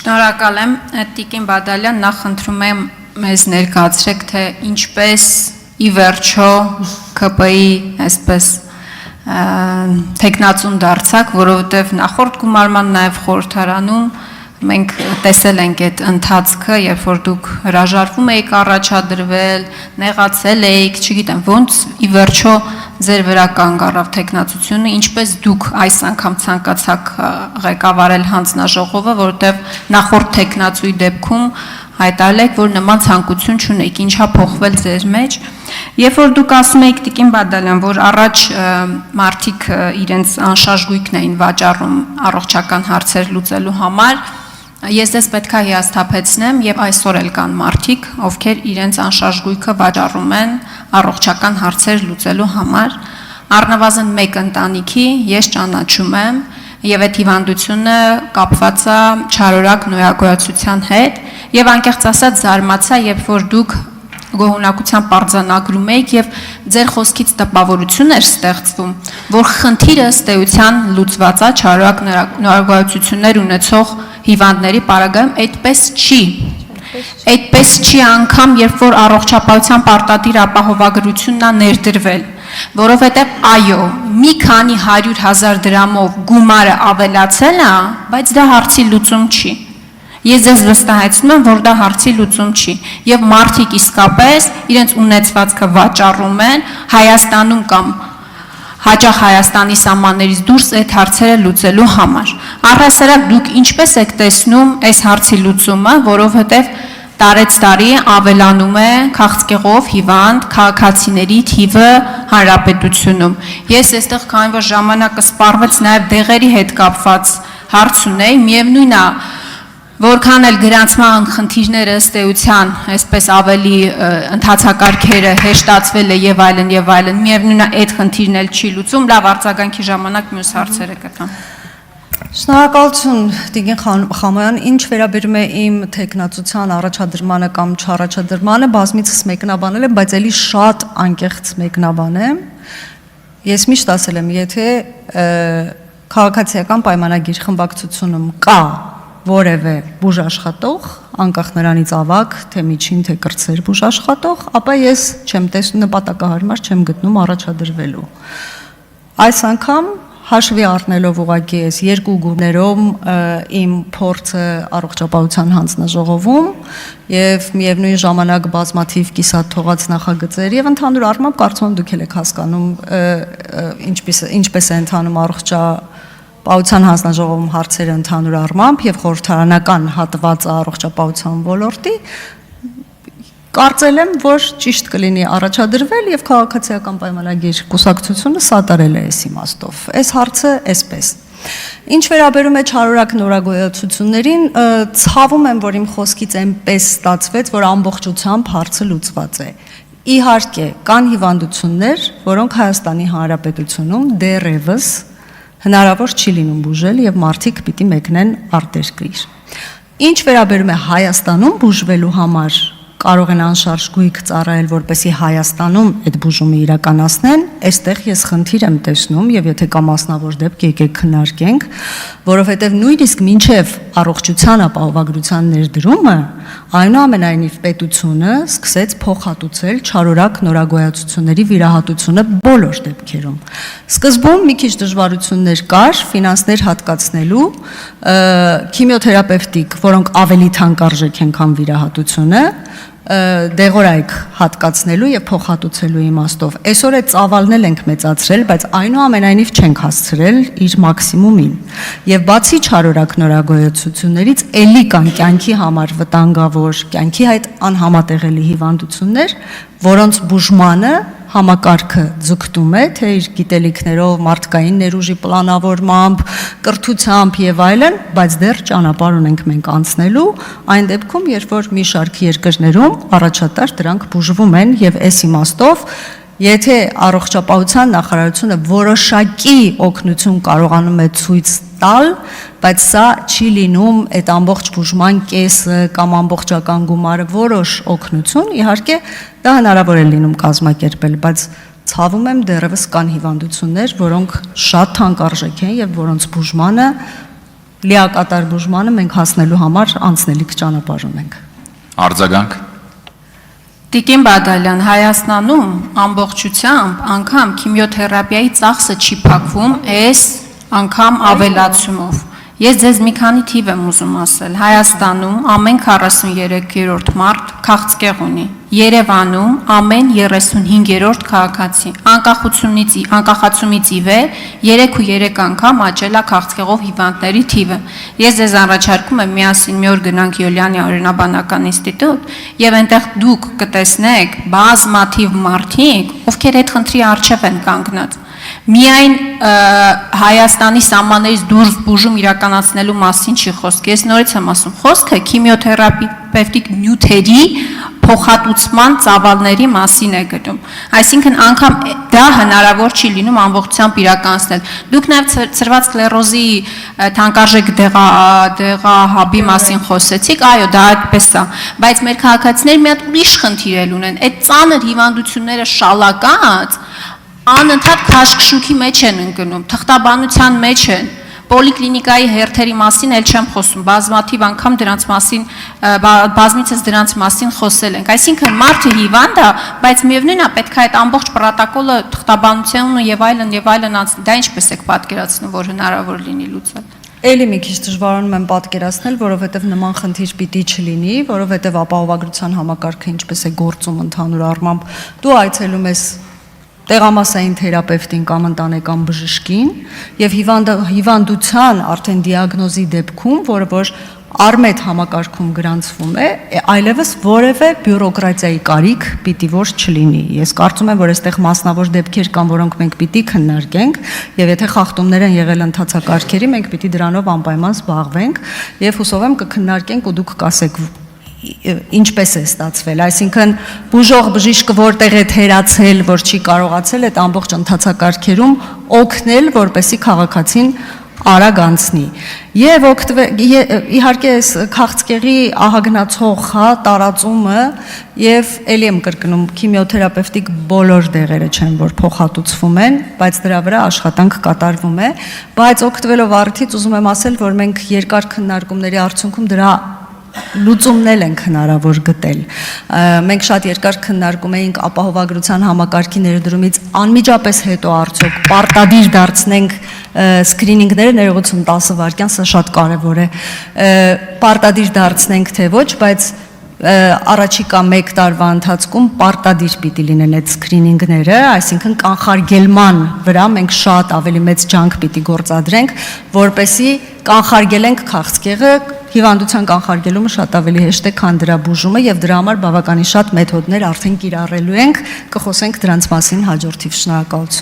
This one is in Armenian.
Շնորհակալ եմ, Տիկին Բադալյան, նախ խնդրում եմ մեզ ներկայացրեք, թե ինչպես ի վերջո ԿՊ-ի այսպես թեկնածուն դարձաք, որովհետև նախորդ գումարման նաև խորհրդարանում մենք տեսել ենք այդ ընթացքը, երբ որ դուք հրաժարվում եք առաջադրվել, նեղացել եք, չգիտեմ, ոնց ի վերջո ձեր վրա կանգ առավ թեկնածությունը, ինչպես դուք այս անգամ ցանկացաք ղեկավարել հանձնաժողովը, որովհետև նախորդ թեկնածուի դեպքում հայտարարել եք, որ նման ցանկություն չունեք, ինչա փոխվել ձեր մեջ, երբ որ դուք ասում եք Տիկին Բադալյան, որ առաջ մարդիկ իրենց անշարժ գույքն էին վաճառում առողջական հարցեր լուծելու համար, ես դες պետք է հիասթափեցնեմ եւ այսօր էլ կան մարդիկ, ովքեր իրենց անշարժ գույքը վաճառում են առողջական հարցեր լուծելու համար, առնվազն մեկ ընտանիքի ես ճանաչում եմ եւ այդ հիվանդությունը կապված է չարորակ նոյագոյացության հետ եւ անկեղծ ասած զարմացա, երբ որ դուք գոհունակությամբ արձանագրում եք եւ ձեր խոսքից տպավորություն էր ստեղծվում, որ խնդիրը ըստ էության լուծված է չարորակ նոյագոյացություններ ունեցող հիվանդների պարագայում այդպես չի։ Այդպես չի անգամ, երբ որ առողջապահության պարտադիր ապահովագրությունն է ներդրվել, որովհետև այո, մի քանի 100,000 դրամով գումարը ավելացել է, բայց դա հարցի լուծում չի։ Ես ձեզ վստահեցնում եմ, որ դա հարցի լուծում չի, եւ մարդիկ իսկապես իրենց ունեցվածքը վաճառում են Հայաստանում կամ հաճախ Հայաստանի սահմաններից դուրս այդ հարցերը լուծելու համար։ Առհասարակ դուք ինչպես եք տեսնում այս հարցի լուծումը, որովհետև տարեցտարի ավելանում է քաղցկեղով հիվանդ քաղաքացիների թիվը հանրապետությունում։ Ես այստեղ քանի որ ժամանակը սպառվեց նաև դեղերի հետ կապված հարց ունեի, միևնույն է, որքան էլ գրանցման խնդիրները ըստ էության այսպես ավելի ընթացակարգերը հեշտացվել է եւ այլն, միևնույն է այդ խնդիրն էլ չի լուծում, լավ արձագանքի ժամանակ մյուս հարցերը կտամ։ Շնորհակալություն Տիկին Խամոյան, ինչ վերաբերում է իմ թեկնածության առաջադրմանը կամ չառաջադրմանը, բազմիցս մեկնաբանել եմ, բայց էլի շատ անկեղծ մեկնաբանեմ։ Ես միշտ ասել եմ, եթե քաղաքացիական պայմանագիր խմբակցությունում կա որևէ բուժ աշխատող, անկախ նրանից ավագ, թե միջին, թե կրտսեր բուժ աշխատող, ապա ես չեմ տեսնում նպատակահարմար չեմ գտնում առաջադրվելու։ Այս անգամ հաշվի առնելով ուղղակի ես երկու գումներով իմ փորձը առողջապահության հանձնաժողովում եւ միևնույն ժամանակ բազմաթիվ կիսատ թողած նախագծեր եւ ընդհանուր առմամբ կարծում եմ դուք եք հասկանում ինչպես է ընթանում առողջապահության հանձնաժողովում հարցերը ընդհանուր առմամբ եւ խորհրդարանական հատվածը առողջապահության ոլորտի կարծել եմ, որ ճիշտ կլինի առաջադրվել եւ քաղաքացիական պայմանագիր կուսակցությունը սատարել է այս իմաստով։ Այս հարցը այսպես։ Ինչ վերաբերում է չարորակ նորագոյացություններին, ցավում եմ, որ իմ խոսքից այնպես ստացվեց, որ ամբողջությամբ հարցը լուծված է։ Իհարկե, կան հիվանդություններ, որոնք Հայաստանի Հանրապետությունում դեռևս հնարավոր չի լինում բուժել եւ մարդիկ պիտի մեկնեն արտերկիր։ Ինչ վերաբերում է Հայաստանում բուժվելու համար կարող են անշարժ գույք ծառայել, որպեսզի Հայաստանում այդ բուժումը իրականացնեն, այստեղ ես խնդիր եմ տեսնում եւ եթե կա մասնավոր դեպք եկեք քննարկենք, որովհետեւ նույնիսկ մինչեւ առողջության ապահովագրության ներդրումը այնուամենայնիվ պետությունը սկսեց փոխհատուցել չարորակ նորագոյացությունների վիրահատությունը բոլոր դեպքերում։ Սկզբում մի քիչ դժվարություններ կար ֆինանսներ հատկացնելու, քիմիոթերապևտիկ, որոնք ավելի թանկարժեք են, քան վիրահատությունը, դեղորայք հատկացնելու եւ փոխհատուցելու իմաստով։ Այսօր այդ ծավալն էլ ենք մեծացրել, բայց այնուամենայնիվ չենք հասցրել իր մաքսիմումին։ Եվ բացի չարորակ նորագոյացություններից էլի կան կյանքի համար վտանգավոր, կյանքի հետ անհամատեղելի հիվանդություններ, որոնց բուժմանը համակարգը ձգտում է, թե իր գիտելիքներով, մարդկային ներուժի պլանավորմամբ, կրթությամբ եւ այլն, բայց դեռ ճանապարհ ունենք մենք անցնելու, այն դեպքում, երբ որ մի շարք երկրներում առաջատար դրանք բուժվում են եւ այս իմաստով Եթե առողջապահության նախարարությունը որոշակի օգնություն կարողանում է ցույց տալ, բայց սա չի լինում այդ ամբողջ բուժման կեսը կամ ամբողջական գումարը որոշ օգնություն, իհարկե դա հնարավոր է լինում կազմակերպել, բայց ցավում եմ դեռևս կան հիվանդություններ, որոնք շատ թանկարժեք են եւ որոնց բուժմանը լիակատար բուժմանը մենք հասնելու համար անցնելիք ճանապարհ ունենք։ Արձագանք։ Տիկին Բադալյան, Հայաստանում ամբողջությամբ անգամ քիմիոթերապիայի ծախսը չի փակվում, այս անգամ ավելացումով։ Ես ձեզ մի քանի թիվ եմ ուզում ասել։ Հայաստանում ամեն 43-րդ մարդ քաղցկեղ ունի։ Երևանում ամեն 35-րդ քաղաքացի։ Անկախացումից ի վեր 3 անգամ աճել է քաղցկեղով հիվանդների թիվը։ Ես ձեզ առաջարկում եմ միասին մի օր գնանք Յոլյանի օրինաբանական ինստիտուտ եւ այնտեղ դուք կտեսնեք բազմաթիվ մարդիկ, ովքեր այդ խնդրի առջև են կանգնած։ Միայն Հայաստանի սահմաններից դուրս բուժում իրականացնելու մասին չի խոսք։ Ես նորից եմ ասում, խոսքը քիմիոթերապևտիկ նյութերի փոխհատուցման ծավալների մասին է գնում։ Այսինքն անգամ դա հնարավոր չի լինում ամբողջությամբ իրականացնել։ Դուք նաև ցրված սկլերոզի թանկարժեք դեղահաբի մասին խոսեցիք, այո, դա այդպես է, բայց մեր քաղաքացիները մի հատ ուրիշ խնդիր էլ ունեն։ Այդ ծանր հիվանդությունները շալակած անընդհատ քաշքշուկի մեջ են ընկնում, թղթաբանության մեջ են, պոլիկլինիկայի հերթերի մասին էլ չեմ խոսում, բազմաթիվ անգամ դրանց մասին, բազմիցս դրանց մասին խոսել ենք, այսինքն մարդը հիվանդ է, բայց միևնույն է պետք է այդ ամբողջ պրոտոկոլը թղթաբանությունը եւ այլն դա ինչպես եք պատկերացնում, որ հնարավոր լինի լուծել։ Էլի մի քիչ դժվարանում եմ պատկերացնել, որովհետև նման խնդիր պիտի չլինի, որովհետև ապահովագրության համակարգը ինչպես է գործում ընդհանուր առմամբ, դու այցելում ես տեղամասային թերապևտին կամ ընտանեկան բժշկին եւ հիվանդության արդեն դիագնոզի դեպքում, որը որ արմետ համակարգում գրանցվում է, այլևս որևէ բյուրոկրատիայի կարիք պիտի որ չլինի։ Ես կարծում եմ, որ այստեղ մասնավոր դեպքեր կան, որոնք մենք պիտի քննարկենք, եւ եթե խախտումներ են եղել ընթացակարգերի, մենք պիտի դրանով անպայման զբաղվենք եւ հուսով եմ կքննարկենք ու դուք կասեք ինչպես է ստացվել, այսինքն բուժող բժիշկը որտեղ է թերացել, որ չի կարողացել այդ ամբողջ ընթացակարգերում օգնել, որպեսզի քաղաքացին արագ անցնի։ Եվ իհարկե այս քաղցկեղի ահագնացող տարածումը եւ ելի եմ կրկնում քիմիոթերապևտիկ բոլոր դեղերը չեն, որ փոխհատուցվում են, բայց դրա վրա աշխատանք կատարվում է, բայց օգտվելով առիթից ուզում եմ ասել, որ մենք երկար քննարկումների արդյունքում դրա լուծումներ ենք հնարավոր գտել։ Մենք շատ երկար քննարկում էինք ապահովագրության համակարգի ներդրումից անմիջապես հետո արդյոք պարտադիր դարձնենք սկրինինգները, ներողություն 10 վայրկյան, սա շատ կարևոր է, պարտադիր դարձնենք թե ոչ, բայց առաջիկա 1 տարվա ընթացքում պարտադիր պիտի լինեն այդ սկրինինգները, այսինքն կանխարգելման վրա մենք շատ ավելի մեծ ջանք պիտի գործադրենք, որպեսզի կանխարգելենք քաղցկեղը, հիվանդության կանխարգելումը շատ ավելի հեշտ է, քան դրա բուժումը եւ դրա համար բավականին շատ մեթոդներ արդեն կիրառելու ենք, կխոսենք դրանց մասին հաջորդիվ։ Շնորհակալություն։